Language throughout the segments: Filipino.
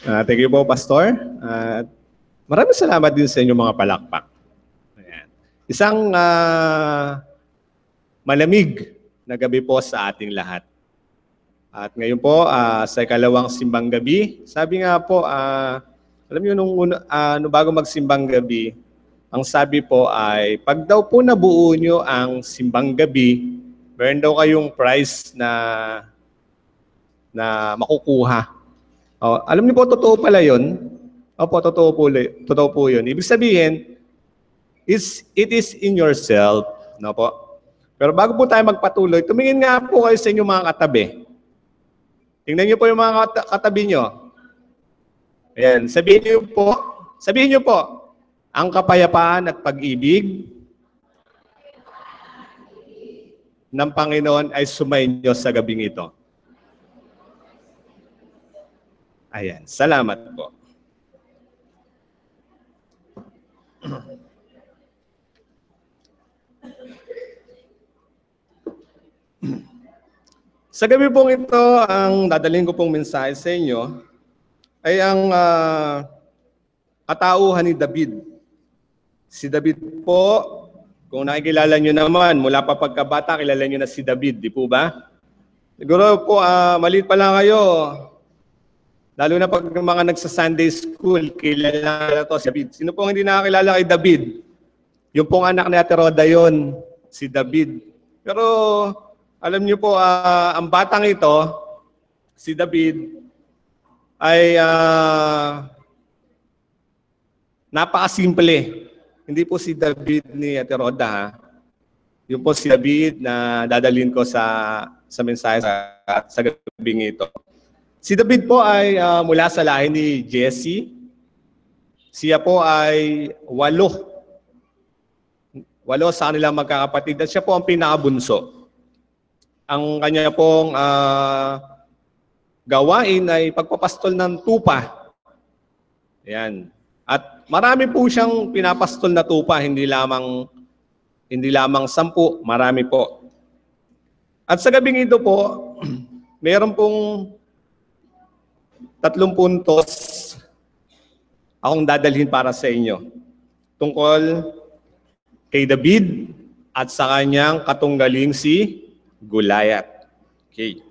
Thank you po, Pastor. Maraming salamat din sa inyong mga palakpak. Ayan. Isang malamig na gabi po sa ating lahat. At ngayon po, sa ikalawang simbang gabi, sabi nga po, alam niyo nung bago magsimbang gabi, ang sabi po ay, pag daw po nabuo nyo ang simbang gabi, meron daw kayong prize na makukuha. Alam niyo po, totoo pala yun. Opo, totoo po yun. Ibig sabihin, it is in yourself. No po? Pero bago po tayo magpatuloy, tumingin nga po kayo sa inyong mga katabi. Tingnan niyo po yung mga katabi niyo. Ayan, sabihin niyo po, ang kapayapaan at pag-ibig ng Panginoon ay sumainyo sa gabing ito. Ayan, salamat po. Sa gabi pong ito, ang dadalhin ko pong mensahe sa inyo ay ang katauhan ni David. Si David po, kung nakikilala nyo naman, mula pa pagkabata, kilala nyo na si David, di po ba? Siguro po, maliit pa lang kayo. Lalo na pag mga nagsa-Sunday school, kilala to si David. Sino pong hindi nakakilala kay David? Yung pong anak ni Ate Roda yun, si David. Pero alam niyo po, ang batang ito, si David, ay napakasimple. Hindi po si David ni Ate Roda, ha? Yung po si David na dadalhin ko sa mensahe sa gabing ito. Si David po ay mula sa lahi ni Jesse. Siya po ay walo sa kanilang magkakapatid at siya po ang pinakabunso. Ang kanya pong gawain ay pagpapastol ng tupa. Ayan. At marami po siyang pinapastol na tupa, hindi lamang 10, marami po. At sa gabing ito po, mayroon pong 3 puntos akong dadalhin para sa inyo tungkol kay David at sa kanyang katunggaling si Goliath. Okay.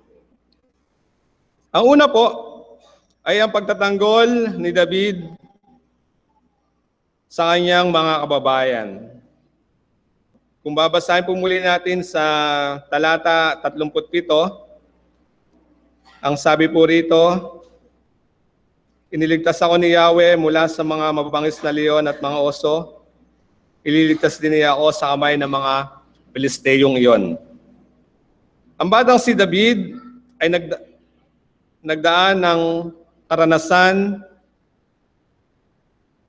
Ang una po ay ang pagtatanggol ni David sa kanyang mga kababayan. Kung babasahin po muli natin sa talata 37, ang sabi po rito, iniligtas ako ni Yahweh mula sa mga mababangis na leon at mga oso. Ililigtas din niya ako sa kamay ng mga Pilisteyong iyon. Ang batang si David ay nagdaan ng karanasan,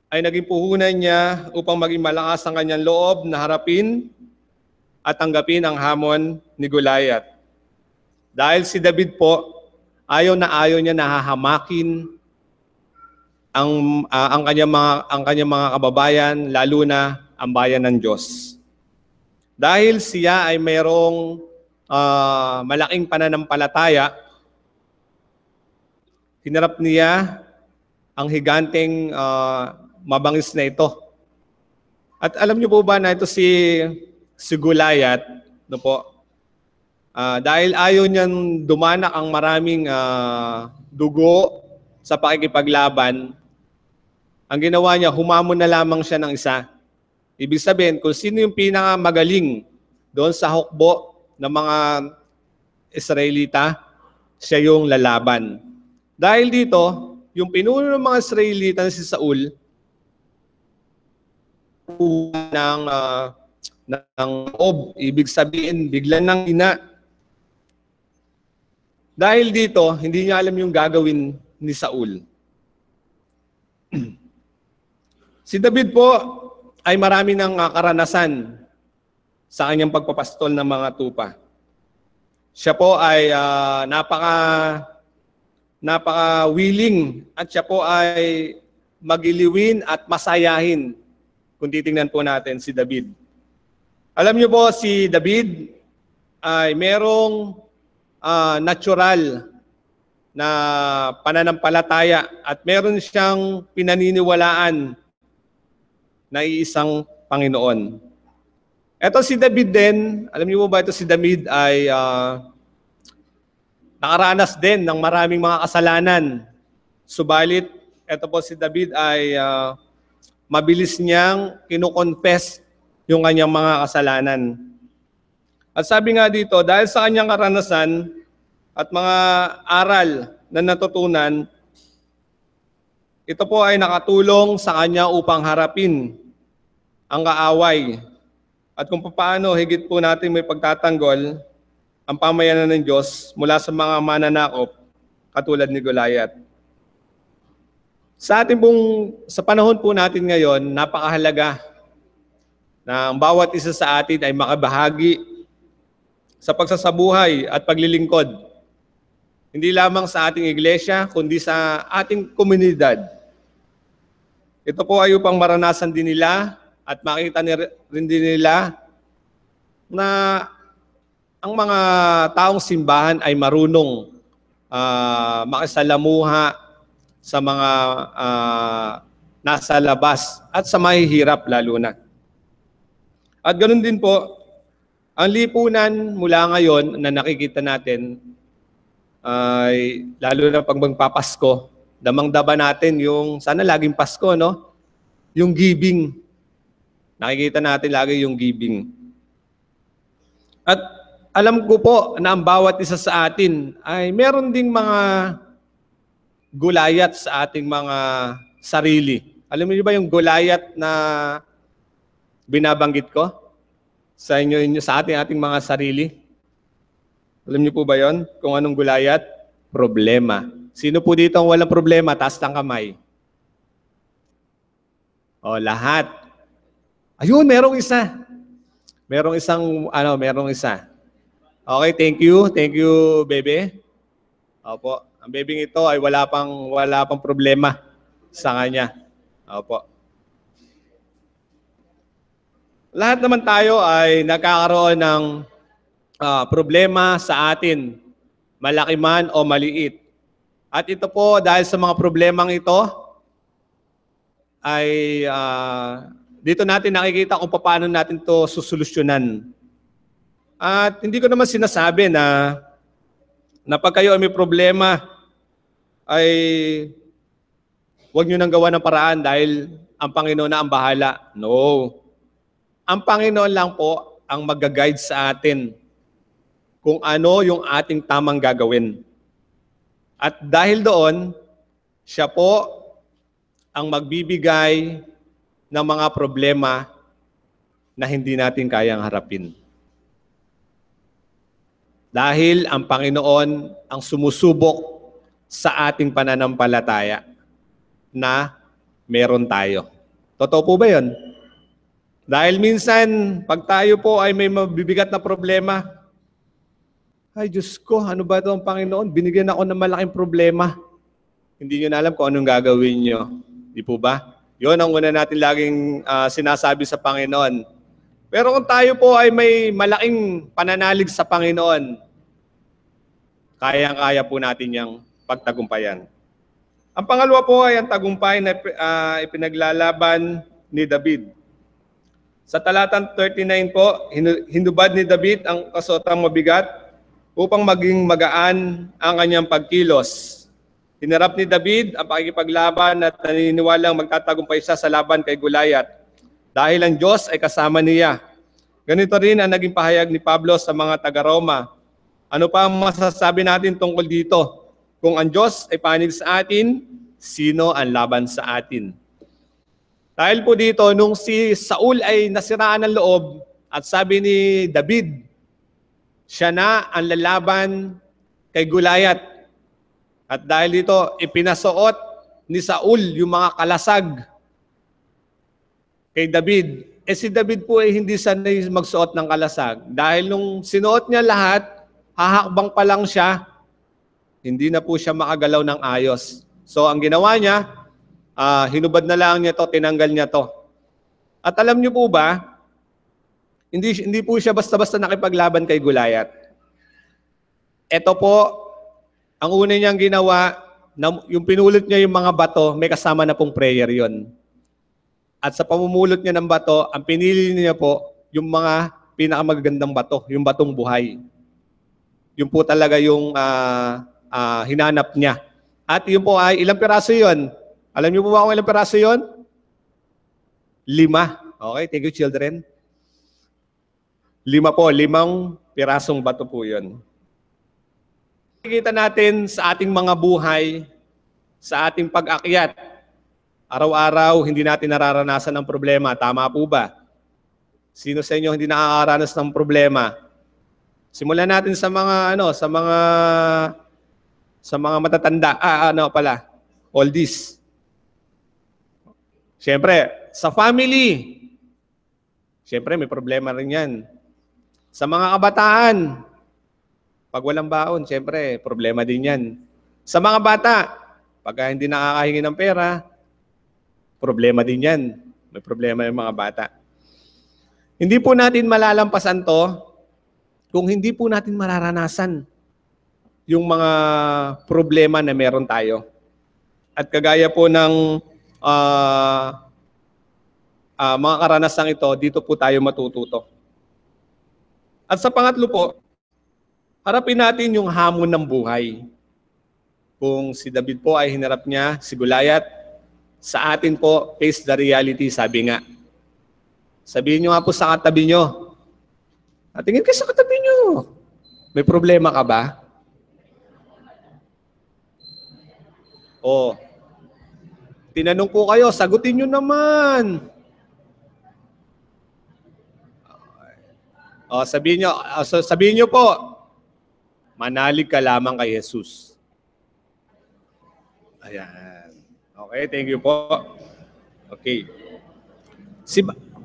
ay naging puhunan niya upang maging malakas ang kanyang loob na harapin at tanggapin ang hamon ni Goliath. Dahil si David po, ayaw niya nahahamakin ang kanyang mga kababayan, lalo na ang bayan ng Diyos. Dahil siya ay mayroong malaking pananampalataya, hinarap niya ang higanteng mabangis na ito. At alam niyo po ba na ito si Goliath, no po? Dahil ayaw niyan dumanak ang maraming dugo sa pakikipaglaban, ang ginawa niya, humamon na lamang siya ng isa. Ibig sabihin, kung sino yung pinakamagaling doon sa hukbo ng mga Israelita, siya yung lalaban. Dahil dito, yung pinuno ng mga Israelita na si Saul, ng loob, ibig sabihin, bigla nang ina. Dahil dito, hindi niya alam yung gagawin ni Saul. Si David po ay marami ng karanasan sa kanyang pagpapastol ng mga tupa. Siya po ay napaka-willing at siya po ay magiliwin at masayahin kung titingnan po natin si David. Alam niyo po, si David ay merong natural na pananampalataya at meron siyang pinaniniwalaan na iisang Panginoon. Ito si David din, alam niyo ba ito si David ay nakaranas din ng maraming mga kasalanan. Subalit, ito po si David ay mabilis niyang kino-confess yung kanyang mga kasalanan. At sabi nga dito, dahil sa kanyang karanasan at mga aral na natutunan, ito po ay nakatulong sa kanya upang harapin ang kaaway. At kung paano higit po natin may pagtatanggol ang pamayanan ng Diyos mula sa mga mananakop katulad ni Goliath. Sa panahon po natin ngayon, napakahalaga na ang bawat isa sa atin ay makabahagi sa pagsasabuhay at paglilingkod. Hindi lamang sa ating iglesia, kundi sa ating komunidad. Ito po ay upang maranasan din nila at makita rin din nila na ang mga taong simbahan ay marunong makisalamuha sa mga nasa labas at sa mahihirap lalo na. At ganoon din po, ang lipunan mula ngayon na nakikita natin ay lalo na pag magpapasko, damang-daba natin yung, sana laging Pasko, no? Yung giving. Nakikita natin lagi yung giving. At alam ko po na ang bawat isa sa atin ay meron ding mga Goliath sa ating mga sarili. Alam niyo ba yung Goliath na binabanggit ko sa inyo sa ating mga sarili? Alam niyo po ba yon? Kung anong Goliath? Problema. Sino po dito ang walang problema? Taas ng kamay. O, lahat. Ayun, merong isa. Merong isa. Okay, thank you. Thank you, bebe. Opo. Ang bebeng ito ay wala pang problema sa kanya. Opo. Lahat naman tayo ay nagkakaroon ng problema sa atin, malaki man o maliit. At ito po, dahil sa mga problemang ito, ay dito natin nakikita kung paano natin ito susolusyonan. At hindi ko naman sinasabi na pag kayo ay may problema, ay huwag nyo nang gawa ng paraan dahil ang Panginoon na ang bahala. No. Ang Panginoon lang po ang mag-guide sa atin kung ano yung ating tamang gagawin. At dahil doon, siya po ang magbibigay ng mga problema na hindi natin kayang harapin. Dahil ang Panginoon ang sumusubok sa ating pananampalataya na meron tayo. Totoo po ba yun? Dahil minsan, pag tayo po ay may mabibigat na problema, ay Diyos ko, ano ba ito ang Panginoon? Binigyan ako ng malaking problema. Hindi nyo na alam kung anong gagawin nyo. Di po ba? Yun ang una natin laging sinasabi sa Panginoon. Pero kung tayo po ay may malaking pananalig sa Panginoon, kayang-kaya po natin yung pagtagumpayan. Ang pangalawa po ay ang tagumpay na ipinaglalaban ni David. Sa talatang 39 po, hinubad ni David ang kasotang mabigat upang maging magaan ang kanyang pagkilos. Hinarap ni David ang pakikipaglaban at naniniwalang magtatagumpay siya sa laban kay Goliath dahil ang Diyos ay kasama niya. Ganito rin ang naging pahayag ni Pablo sa mga taga-Roma. Ano pa ang masasabi natin tungkol dito? Kung ang Diyos ay panig sa atin, sino ang laban sa atin? Dahil po dito, nung si Saul ay nasiraan ng loob at sabi ni David, siya na ang lalaban kay Goliath. At dahil dito, ipinasuot ni Saul yung mga kalasag kay David. Si David po ay hindi sanay magsuot ng kalasag. Dahil nung sinuot niya lahat, hahakbang pa lang siya, hindi na po siya makagalaw ng ayos. So ang ginawa niya, hinubad na lang niya to, tinanggal niya to. At alam niyo po ba, hindi po siya basta-basta nakipaglaban kay Goliath. Ito po Ang una niyang ginawa, yung pinulot niya yung mga bato, may kasama na pong prayer yon. At sa pamumulot niya ng bato, ang pinili niya po, yung mga pinakamagagandang bato, yung batong buhay. Yun po talaga yung hinanap niya. At yun po ay, ilang piraso yun? Alam niyo po ba kung ilang piraso yun? 5. Okay, thank you children. 5 po, 5 pirasong bato po yun. Nakikita natin sa ating mga buhay, sa ating pag-akyat, araw-araw hindi natin nararanasan ng problema. Tama po ba? Sino sa inyo hindi nakakaranas ng problema? Simulan natin sa mga sa mga matatanda. Oldies. Siyempre, sa family. Siyempre, may problema rin yan. Sa mga kabataan, pag walang baon, siyempre, problema din yan. Sa mga bata, pag hindi nakakahingi ng pera, problema din yan. May problema yung mga bata. Hindi po natin malalampasan to kung hindi po natin mararanasan yung mga problema na meron tayo. At kagaya po ng mga karanasang ito, dito po tayo matututo. At sa pangatlo po, harapin natin yung hamon ng buhay. Kung si David po ay hinarap niya, si Goliath, sa atin po, face the reality, sabi nga. Sabihin nyo nga po sa katabi nyo. At tingin kayo sa katabi nyo. May problema ka ba? O, tinanong po kayo, sagutin nyo naman. O, sabihin nyo po, manalig ka lamang kay Jesus. Ayan. Okay, thank you po. Okay.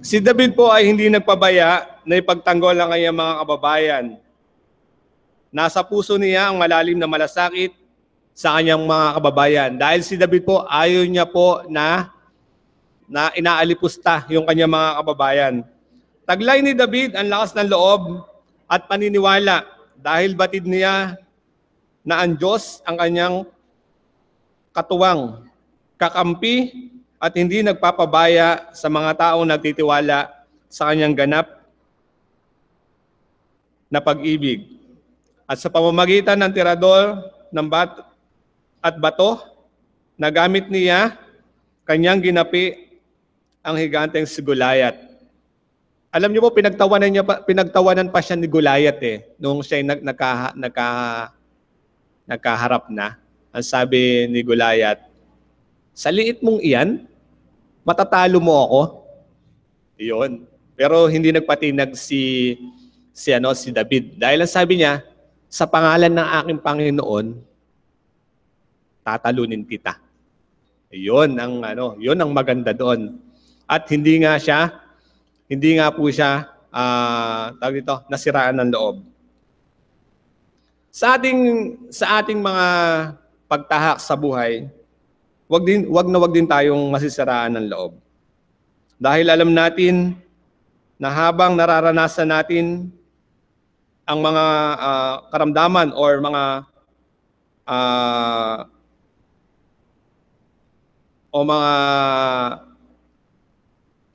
Si David po ay hindi nagpabaya na ipagtanggol ang kanyang mga kababayan. Nasa puso niya ang malalim na malasakit sa kanyang mga kababayan. Dahil si David po, ayaw niya po na inaalipusta yung kanyang mga kababayan. Taglay ni David ang lakas ng loob at paniniwala dahil batid niya na ang Diyos ang kanyang katuwang, kakampi at hindi nagpapabaya sa mga taong nagtitiwala sa kanyang ganap na pag-ibig. At sa pamamagitan ng tirador ng bato, nagamit niya, kanyang ginapi ang higanteng si Goliath. Alam niyo po, pinagtawanan pa siya ni Goliath noong siya nagkaharap na. Ang sabi ni Goliath, sa liit mong iyan, matatalo mo ako. Iyon. Pero hindi nagpatinag si David. Dahil ang sabi niya, sa pangalan ng aking Panginoon, tatalunin kita. Iyon ang maganda doon. At hindi nga po siya nasiraan ng loob. Sa ating mga pagtahak sa buhay, wag din tayong masisiraan ng loob. Dahil alam natin na habang nararanasan natin ang mga karamdaman or mga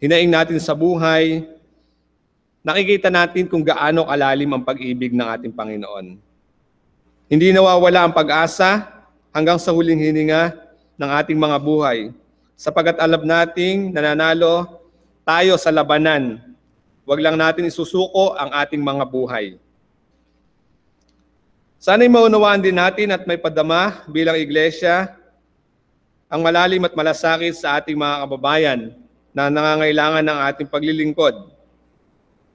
hinaing natin sa buhay, nakikita natin kung gaano kalalim ang pag-ibig ng ating Panginoon. Hindi nawawala ang pag-asa hanggang sa huling hininga ng ating mga buhay. Sapagat alam nating nananalo tayo sa labanan, wag lang natin isusuko ang ating mga buhay. Sana'y maunawaan din natin at may padama bilang iglesia ang malalim at malasakit sa ating mga kababayan na nangangailangan ng ating paglilingkod.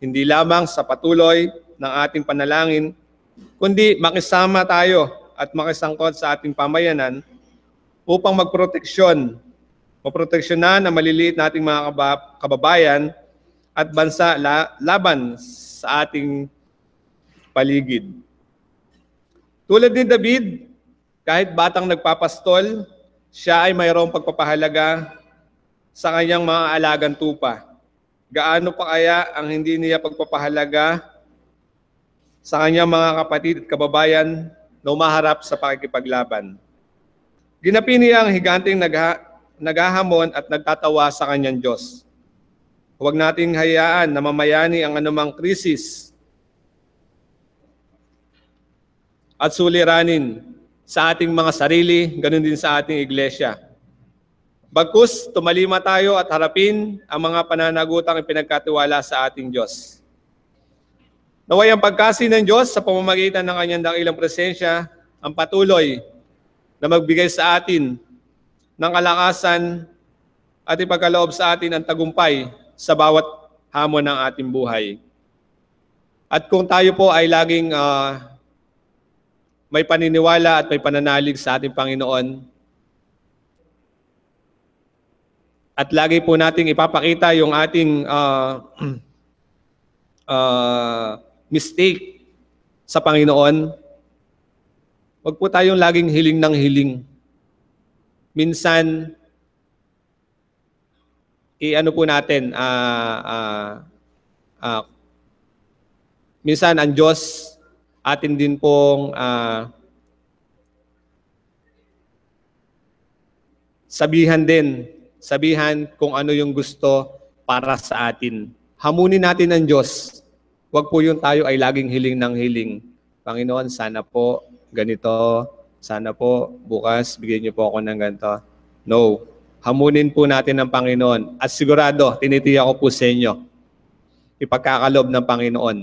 Hindi lamang sa patuloy ng ating panalangin, kundi makisama tayo at makisangkot sa ating pamayanan upang maproteksyonan ang maliliit nating mga kababayan at bansa laban sa ating paligid. Tulad ni David, kahit batang nagpapastol, siya ay mayroong pagpapahalaga sa kanyang mga alagang tupa. Gaano pa kaya ang hindi niya pagpapahalaga sa kanyang mga kapatid at kababayan na umaharap sa pakikipaglaban. Ginapi niya ang higanteng naghahamon at nagtatawa sa kanyang Diyos. Huwag nating hayaan na mamayani ang anumang krisis at suliranin sa ating mga sarili, ganun din sa ating iglesia. Bagkus, tumalima tayo at harapin ang mga pananagutang ipinagkatiwala sa ating Diyos. Naway ang pagkasi ng Diyos sa pamamagitan ng kanyang dakilang presensya ang patuloy na magbigay sa atin ng kalakasan at ipagkaloob sa atin ang tagumpay sa bawat hamon ng ating buhay. At kung tayo po ay laging may paniniwala at may pananalig sa ating Panginoon, at lagi po nating ipapakita yung ating mistake sa Panginoon, huwag po tayong laging hiling ng hiling. Minsan, i-ano po natin, minsan ang Diyos atin din pong sabihan kung ano yung gusto para sa atin. Hamunin natin ang Diyos. Huwag po yung tayo ay laging hiling ng hiling. Panginoon, sana po ganito, sana po bukas bigyan niyo po ako ng ganito. No. Hamunin po natin ang Panginoon. At sigurado, tinitiyak ko po sa inyo, ipagkakalob ng Panginoon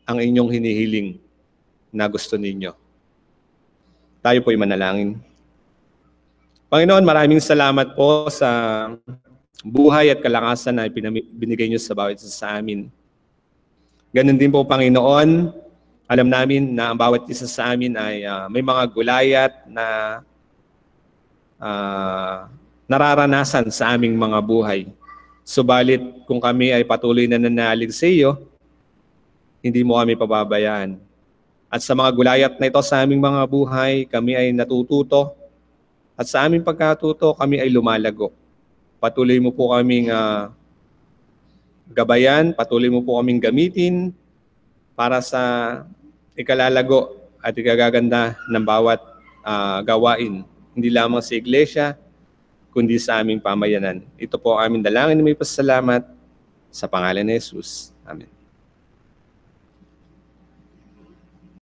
ang inyong hinihiling na gusto ninyo. Tayo po'y manalangin. Panginoon, maraming salamat po sa buhay at kalakasan na binigay niyo sa bawat isa sa amin. Ganun din po, Panginoon, alam namin na ang bawat isa sa amin ay may mga gulayat na nararanasan sa aming mga buhay. Subalit, kung kami ay patuloy na nanalig sa iyo, hindi mo kami pababayaan. At sa mga gulayat na ito sa aming mga buhay, kami ay natututo. At sa aming pagkatuto, kami ay lumalago. Patuloy mo po kaming gabayan, patuloy mo po kaming gamitin para sa ikalalago at ikagaganda ng bawat gawain. Hindi lamang sa iglesia, kundi sa aming pamayanan. Ito po ang aming dalangin na may pasalamat sa pangalan ni Jesus. Amen.